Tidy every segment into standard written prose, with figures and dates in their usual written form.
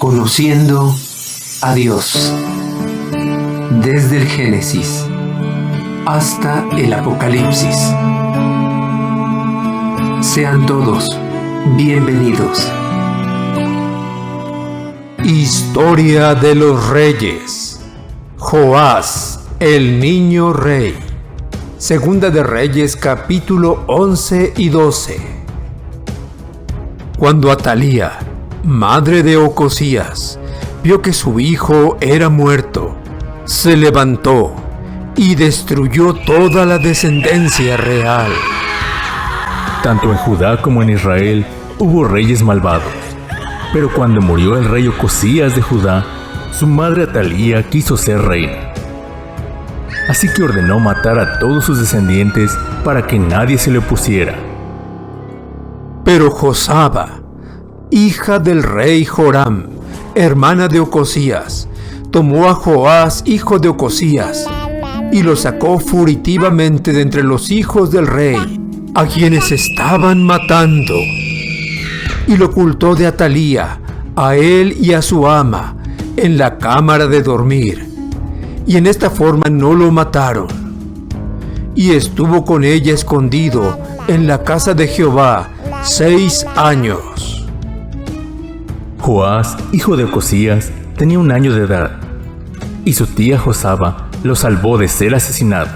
Conociendo a Dios, desde el Génesis hasta el Apocalipsis. Sean todos bienvenidos. Historia de los Reyes. Joás, el niño rey. Segunda de Reyes, capítulo 11 y 12. Cuando Atalía, madre de Ocosías, vio que su hijo era muerto, se levantó y destruyó toda la descendencia real. Tanto en Judá como en Israel hubo reyes malvados. Pero cuando murió el rey Ocosías de Judá, su madre Atalía quiso ser reina. Así que ordenó matar a todos sus descendientes para que nadie se le opusiera. Pero Josaba, hija del rey Joram, hermana de Ocosías, tomó a Joás, hijo de Ocosías, y lo sacó furtivamente de entre los hijos del rey, a quienes estaban matando, y lo ocultó de Atalía, a él y a su ama, en la cámara de dormir, y en esta forma no lo mataron. Y estuvo con ella escondido en la casa de Jehová 6 años. Joás, hijo de Ocosías, tenía 1 año de edad, y su tía Josaba lo salvó de ser asesinado.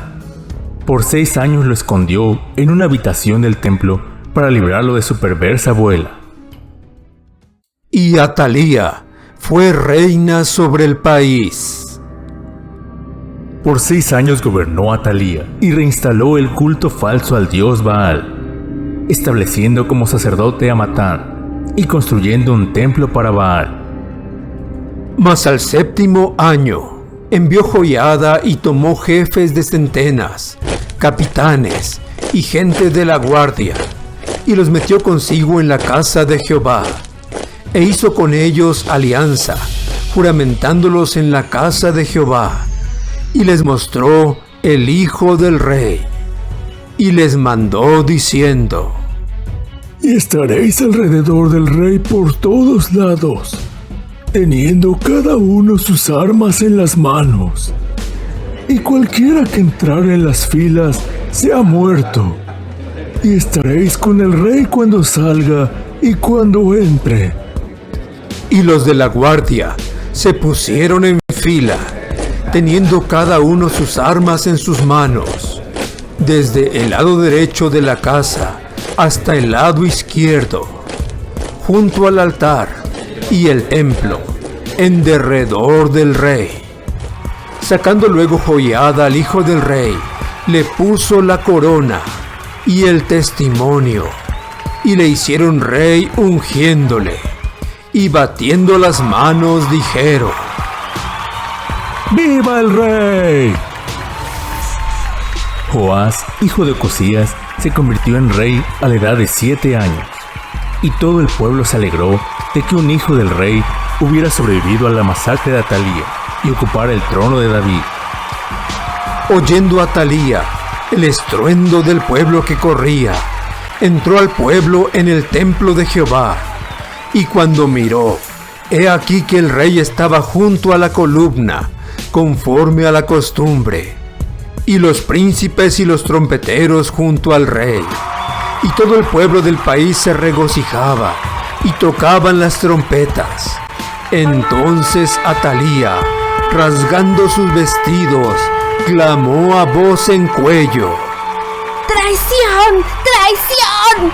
Por 6 años lo escondió en una habitación del templo para librarlo de su perversa abuela. Y Atalía fue reina sobre el país. Por 6 años gobernó Atalía y reinstaló el culto falso al dios Baal, estableciendo como sacerdote a Matán y construyendo un templo para Baal. Mas al 7º año envió Joiada y tomó jefes de centenas, capitanes y gente de la guardia, y los metió consigo en la casa de Jehová, e hizo con ellos alianza, juramentándolos en la casa de Jehová, y les mostró el hijo del rey, y les mandó diciendo: Y estaréis alrededor del rey por todos lados, teniendo cada uno sus armas en las manos. Y cualquiera que entrare en las filas sea muerto. Y estaréis con el rey cuando salga y cuando entre. Y los de la guardia se pusieron en fila, teniendo cada uno sus armas en sus manos, desde el lado derecho de la casa hasta el lado izquierdo, junto al altar y el templo, en derredor del rey. Sacando luego Joiada al hijo del rey, le puso la corona y el testimonio, y le hicieron rey ungiéndole, y batiendo las manos dijeron: ¡Viva el rey! Joás, hijo de Ocosías, se convirtió en rey a la edad de 7 años, y todo el pueblo se alegró de que un hijo del rey hubiera sobrevivido a la masacre de Atalía y ocupara el trono de David. Oyendo Atalía el estruendo del pueblo que corría, entró al pueblo en el templo de Jehová, y cuando miró, he aquí que el rey estaba junto a la columna, conforme a la costumbre, y los príncipes y los trompeteros junto al rey, y todo el pueblo del país se regocijaba, y tocaban las trompetas. Entonces Atalía, rasgando sus vestidos, clamó a voz en cuello: ¡Traición! ¡Traición!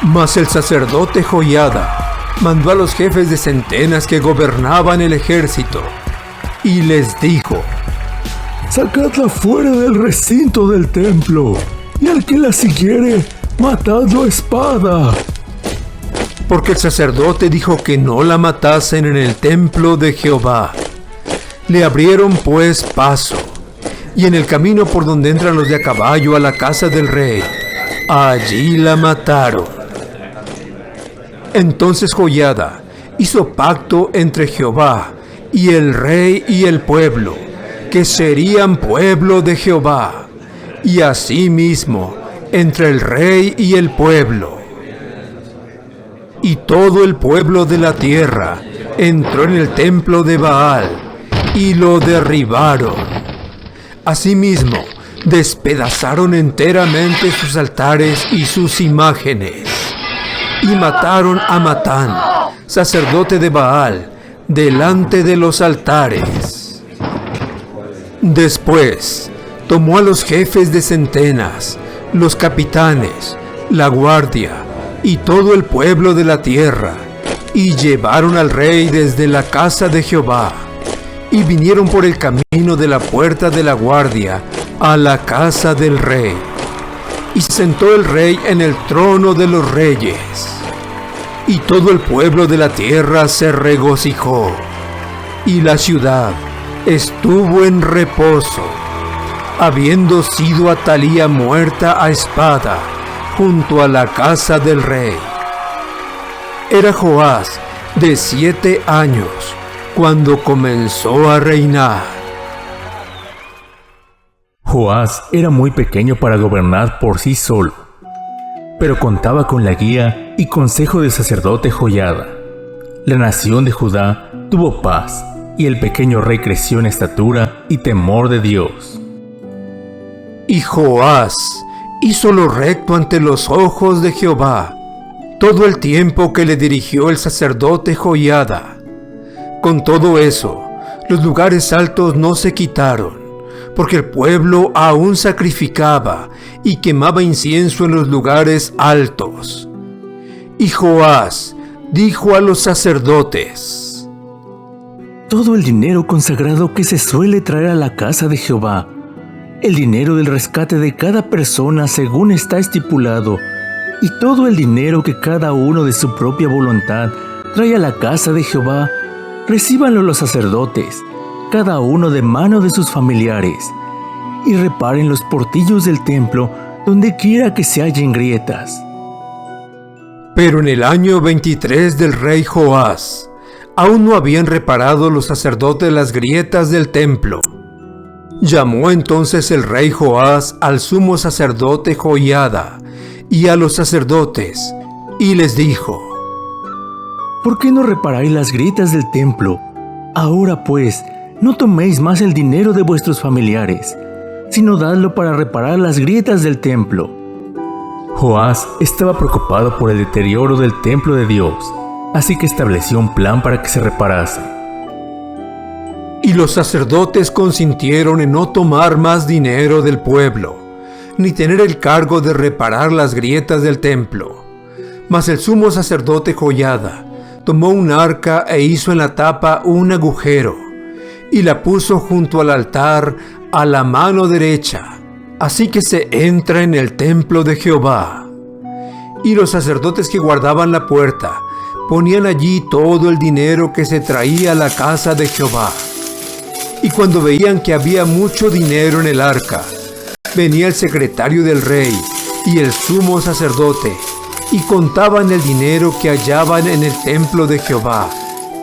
Mas el sacerdote Joiada mandó a los jefes de centenas que gobernaban el ejército, y les dijo: Sacadla fuera del recinto del templo, y al que la siguiere, matadlo a espada. Porque el sacerdote dijo que no la matasen en el templo de Jehová. Le abrieron pues paso, y en el camino por donde entran los de a caballo a la casa del rey, allí la mataron. Entonces Joiada hizo pacto entre Jehová y el rey y el pueblo, que serían pueblo de Jehová, y asimismo entre el rey y el pueblo. y todo el pueblo de la tierra entró en el templo de Baal y lo derribaron. Asimismo, despedazaron enteramente sus altares y sus imágenes, y mataron a Matán, sacerdote de Baal, delante de los altares. Después, tomó a los jefes de centenas, los capitanes, la guardia y todo el pueblo de la tierra, y llevaron al rey desde la casa de Jehová, y vinieron por el camino de la puerta de la guardia a la casa del rey. Y se sentó el rey en el trono de los reyes. Y todo el pueblo de la tierra se regocijó, y la ciudad estuvo en reposo, habiendo sido Atalía muerta a espada junto a la casa del rey. Era Joás de 7 años cuando comenzó a reinar. Joás era muy pequeño para gobernar por sí solo, pero contaba con la guía y consejo del sacerdote Joiada. La nación de Judá tuvo paz, y el pequeño rey creció en estatura y temor de Dios. Y Joás hizo lo recto ante los ojos de Jehová todo el tiempo que le dirigió el sacerdote Joiada. Con todo eso, los lugares altos no se quitaron, porque el pueblo aún sacrificaba y quemaba incienso en los lugares altos. Y Joás dijo a los sacerdotes: todo el dinero consagrado que se suele traer a la casa de Jehová, el dinero del rescate de cada persona según está estipulado, y todo el dinero que cada uno de su propia voluntad trae a la casa de Jehová, recíbanlo los sacerdotes, cada uno de mano de sus familiares, y reparen los portillos del templo donde quiera que se hallen grietas. Pero en el año 23 del rey Joás, aún no habían reparado los sacerdotes las grietas del templo. Llamó entonces el rey Joás al sumo sacerdote Joiada y a los sacerdotes, y les dijo: ¿por qué no reparáis las grietas del templo? Ahora pues, no toméis más el dinero de vuestros familiares, sino dadlo para reparar las grietas del templo. Joás estaba preocupado por el deterioro del templo de Dios, así que estableció un plan para que se reparase. Y los sacerdotes consintieron en no tomar más dinero del pueblo, ni tener el cargo de reparar las grietas del templo. Mas el sumo sacerdote Joiada tomó un arca e hizo en la tapa un agujero, y la puso junto al altar a la mano derecha, así que se entra en el templo de Jehová. Y los sacerdotes que guardaban la puerta ponían allí todo el dinero que se traía a la casa de Jehová. Y cuando veían que había mucho dinero en el arca, venía el secretario del rey y el sumo sacerdote, y contaban el dinero que hallaban en el templo de Jehová,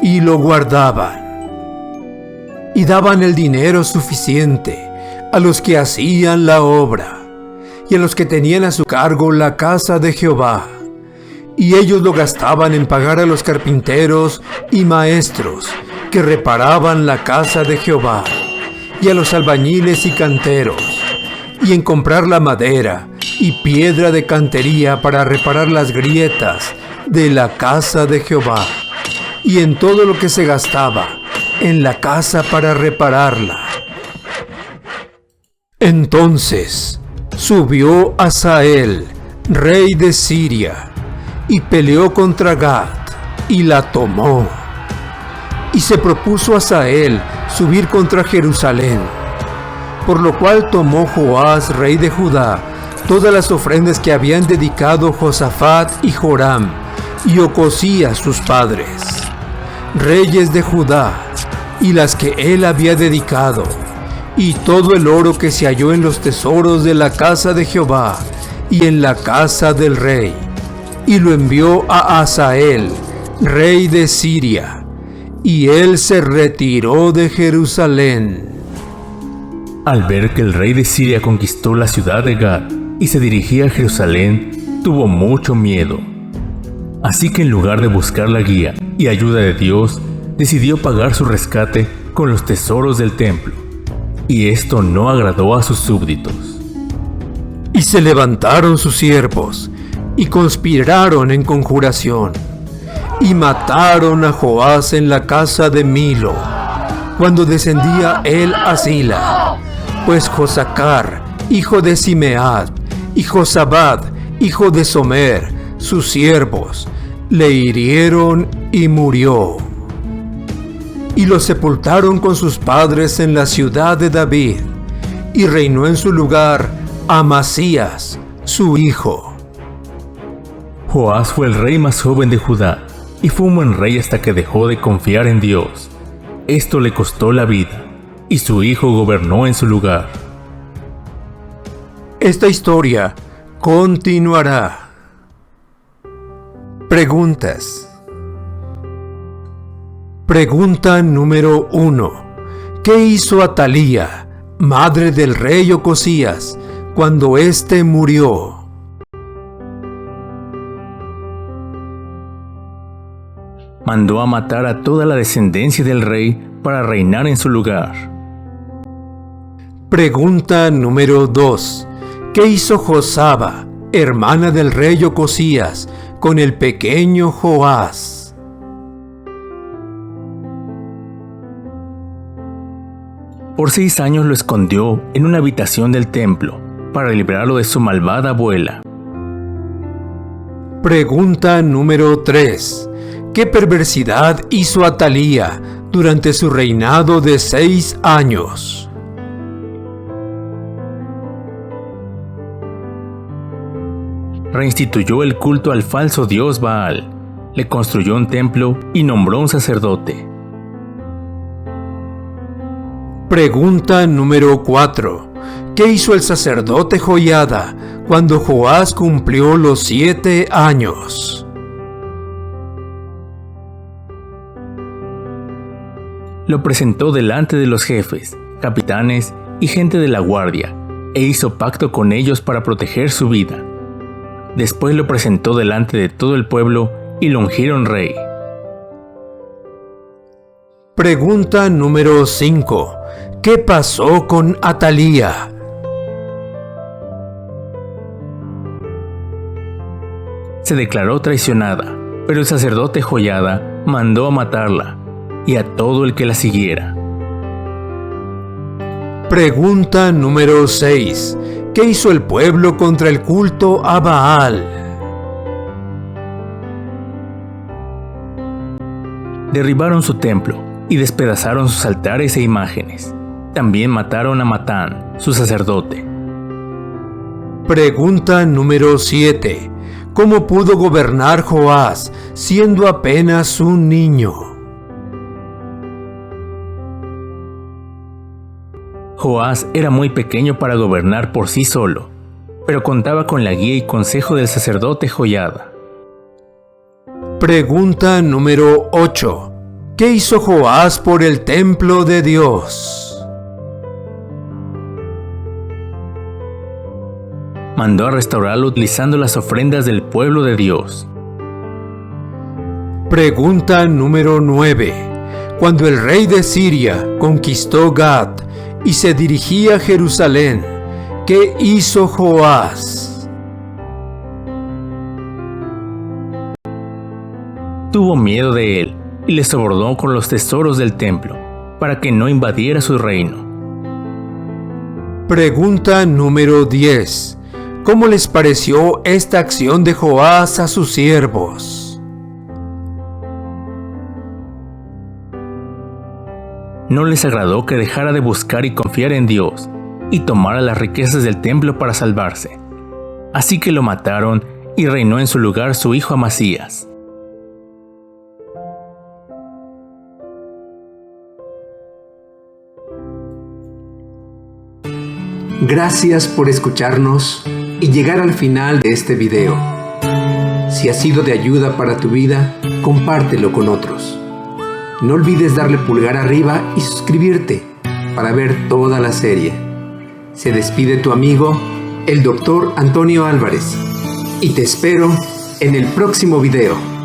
y lo guardaban. Y daban el dinero suficiente a los que hacían la obra, y a los que tenían a su cargo la casa de Jehová. Y ellos lo gastaban en pagar a los carpinteros y maestros que reparaban la casa de Jehová, y a los albañiles y canteros, y en comprar la madera y piedra de cantería para reparar las grietas de la casa de Jehová, y en todo lo que se gastaba en la casa para repararla. Entonces subió Hazael, rey de Siria, y peleó contra Gat, y la tomó. Y se propuso Hazael subir contra Jerusalén, por lo cual tomó Joás, rey de Judá, todas las ofrendas que habían dedicado Josafat y Joram, y Ocosías sus padres, reyes de Judá, y las que él había dedicado, y todo el oro que se halló en los tesoros de la casa de Jehová, y en la casa del rey, y lo envió a Hazael, rey de Siria, y él se retiró de Jerusalén. Al ver que el rey de Siria conquistó la ciudad de Gat y se dirigía a Jerusalén, tuvo mucho miedo. Así que en lugar de buscar la guía y ayuda de Dios, decidió pagar su rescate con los tesoros del templo. Y esto no agradó a sus súbditos. Y se levantaron sus siervos, y conspiraron en conjuración, y mataron a Joás en la casa de Milo, cuando descendía él a Sila, pues Josacar, hijo de Simead, y Josabad, hijo de Somer, sus siervos, le hirieron y murió. Y lo sepultaron con sus padres en la ciudad de David, y reinó en su lugar Amasías, su hijo. Joás fue el rey más joven de Judá, y fue un buen rey hasta que dejó de confiar en Dios. Esto le costó la vida, y su hijo gobernó en su lugar. Esta historia continuará. Preguntas. Pregunta número 1. ¿Qué hizo Atalía, madre del rey Ocosías, cuando éste murió? Mandó a matar a toda la descendencia del rey para reinar en su lugar. Pregunta número 2. ¿Qué hizo Josaba, hermana del rey Ocosías, con el pequeño Joás? Por 6 años lo escondió en una habitación del templo para librarlo de su malvada abuela. Pregunta número 3. ¿Qué perversidad hizo Atalía durante su reinado de 6 años? Reinstituyó el culto al falso dios Baal, le construyó un templo y nombró un sacerdote. Pregunta número 4. ¿Qué hizo el sacerdote Joiada cuando Joás cumplió los 7 años? Lo presentó delante de los jefes, capitanes y gente de la guardia, e hizo pacto con ellos para proteger su vida. Después lo presentó delante de todo el pueblo y lo ungieron rey. Pregunta número 5. ¿Qué pasó con Atalía? Se declaró traicionada, pero el sacerdote Joiada mandó a matarla y a todo el que la siguiera. Pregunta número 6. ¿Qué hizo el pueblo contra el culto a Baal? Derribaron su templo y despedazaron sus altares e imágenes. También mataron a Matán, su sacerdote. Pregunta número 7. ¿Cómo pudo gobernar Joás siendo apenas un niño? Joás era muy pequeño para gobernar por sí solo, pero contaba con la guía y consejo del sacerdote Joiada. Pregunta número 8. ¿Qué hizo Joás por el templo de Dios? Mandó a restaurarlo utilizando las ofrendas del pueblo de Dios. Pregunta número 9. Cuando el rey de Siria conquistó Gad y se dirigía a Jerusalén, ¿qué hizo Joás? Tuvo miedo de él y le sobornó con los tesoros del templo para que no invadiera su reino. Pregunta número 10. ¿Cómo les pareció esta acción de Joás a sus siervos? No les agradó que dejara de buscar y confiar en Dios y tomara las riquezas del templo para salvarse. Así que lo mataron y reinó en su lugar su hijo Amasías. Gracias por escucharnos y llegar al final de este video. Si ha sido de ayuda para tu vida, compártelo con otros. No olvides darle pulgar arriba y suscribirte para ver toda la serie. Se despide tu amigo, el Dr. Antonio Álvarez, y te espero en el próximo video.